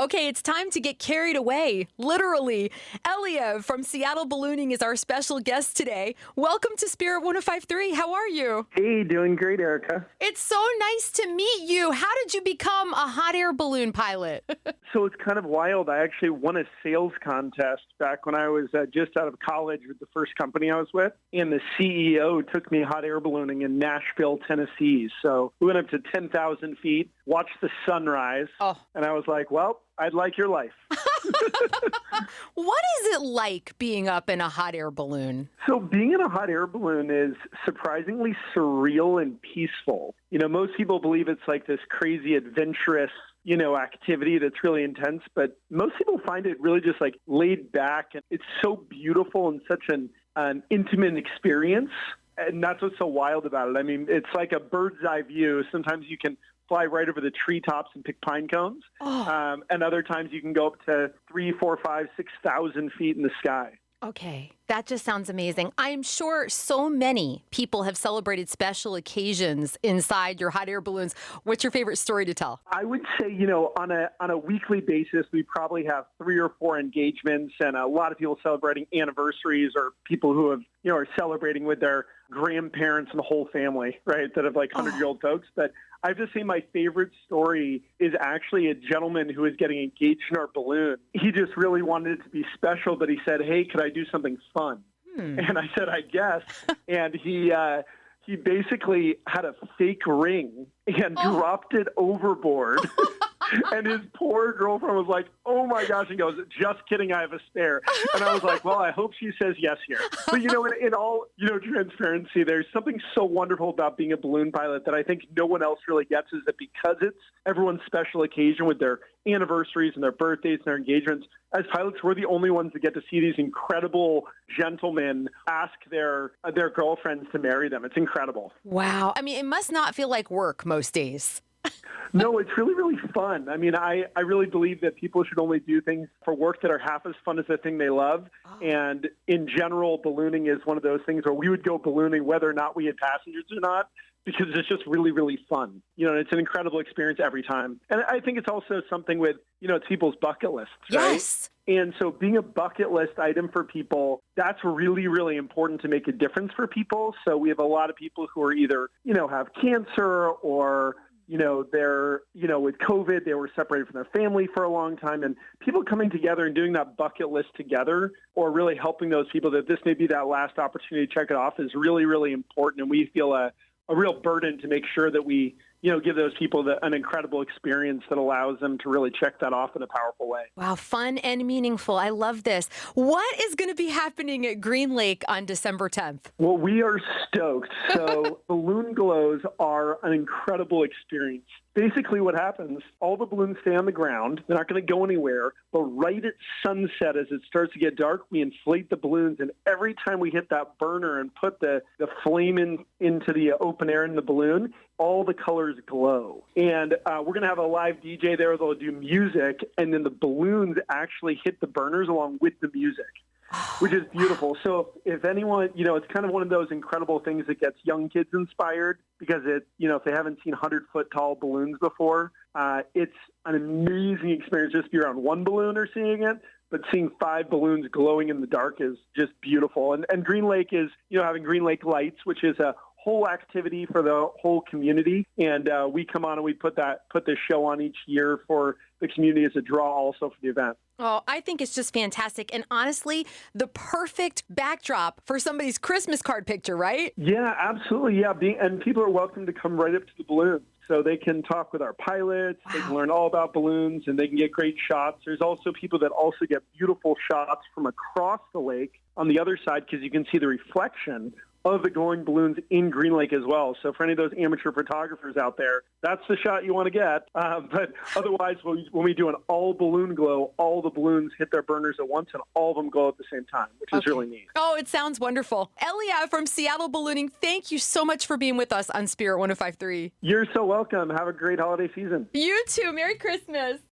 Okay, it's time to get carried away, literally. Eliav from Seattle Ballooning is our special guest today. Welcome to Spirit 105.3. How are you? Hey, doing great, Erica. It's so nice to meet you. How did you become a hot air balloon pilot? So it's kind of wild. I actually won a sales contest back when I was just out of college with the first company I was with, and the CEO took me hot air ballooning in Nashville, Tennessee. So we went up to 10,000 feet, watched the sunrise, and I was like, well, I'd like your life. What is it like being up in a hot air balloon? So being in a hot air balloon is surprisingly surreal and peaceful. You know, most people believe it's like this crazy adventurous, activity that's really intense, but most people find it really just like laid back, and it's so beautiful and such an intimate experience. And that's what's so wild about it. I mean, it's like a bird's eye view. Sometimes you can fly right over the treetops and pick pine cones. And other times you can go up to 3, 4, 5, 6,000 feet in the sky. Okay, that just sounds amazing. I'm sure so many people have celebrated special occasions inside your hot air balloons. What's your favorite story to tell? I would say, on a weekly basis, we probably have 3 or 4 engagements, and a lot of people celebrating anniversaries or people who have, are celebrating with their grandparents and the whole family, right, that have like 100-year-old folks. But I've just seen my favorite story is actually a gentleman who is getting engaged in our balloon. He just really wanted it to be special, but he said, hey, could I do something fun? And I said, I guess. And he basically had a fake ring and dropped it overboard. And his poor girlfriend was like, oh, my gosh. He goes, just kidding, I have a spare. And I was like, well, I hope she says yes here. But, in all, transparency, there's something so wonderful about being a balloon pilot that I think no one else really gets, is that because it's everyone's special occasion with their anniversaries and their birthdays and their engagements, as pilots, we're the only ones that get to see these incredible gentlemen ask their girlfriends to marry them. It's incredible. Wow. I mean, it must not feel like work most days. No, it's really, really fun. I mean, I really believe that people should only do things for work that are half as fun as the thing they love. And in general, ballooning is one of those things where we would go ballooning whether or not we had passengers or not, because it's just really, really fun. It's an incredible experience every time. And I think it's also something with, it's people's bucket lists, right? Yes. And so being a bucket list item for people, that's really, really important to make a difference for people. So we have a lot of people who are either, have cancer or they're, with COVID, they were separated from their family for a long time, and people coming together and doing that bucket list together, or really helping those people that this may be that last opportunity to check it off, is really, really important. And we feel a real burden to make sure that we, give those people an incredible experience that allows them to really check that off in a powerful way. Wow, fun and meaningful. I love this. What is going to be happening at Greenlake on December 10th? Well, we are stoked. So balloon glows are an incredible experience. Basically what happens, all the balloons stay on the ground. They're not going to go anywhere. But right at sunset, as it starts to get dark, we inflate the balloons. And every time we hit that burner and put the flame into the open air in the balloon, all the colors glow. And we're going to have a live DJ there that'll do music. And then the balloons actually hit the burners along with the music, which is beautiful. So if anyone, it's kind of one of those incredible things that gets young kids inspired, because if they haven't seen 100-foot tall balloons before, it's an amazing experience just to be around one balloon or seeing it. But seeing 5 balloons glowing in the dark is just beautiful. And Greenlake is, having Greenlake Lights, which is a whole activity for the whole community. And we come on and we put this show on each year for the community as a draw also for the event. Oh, I think it's just fantastic. And honestly, the perfect backdrop for somebody's Christmas card picture, right? Yeah, absolutely. Yeah. And people are welcome to come right up to the balloons. So they can talk with our pilots, They can learn all about balloons, and they can get great shots. There's also people that also get beautiful shots from across the lake on the other side, because you can see the reflection of the glowing balloons in Greenlake as well. So for any of those amateur photographers out there, that's the shot you want to get. But otherwise, when we do an all balloon glow, all the balloons hit their burners at once, and all of them glow at the same time, which is really neat. Oh, it sounds wonderful. Eliav from Seattle Ballooning, thank you so much for being with us on Spirit 105.3. You're so welcome. Have a great holiday season. You too. Merry Christmas.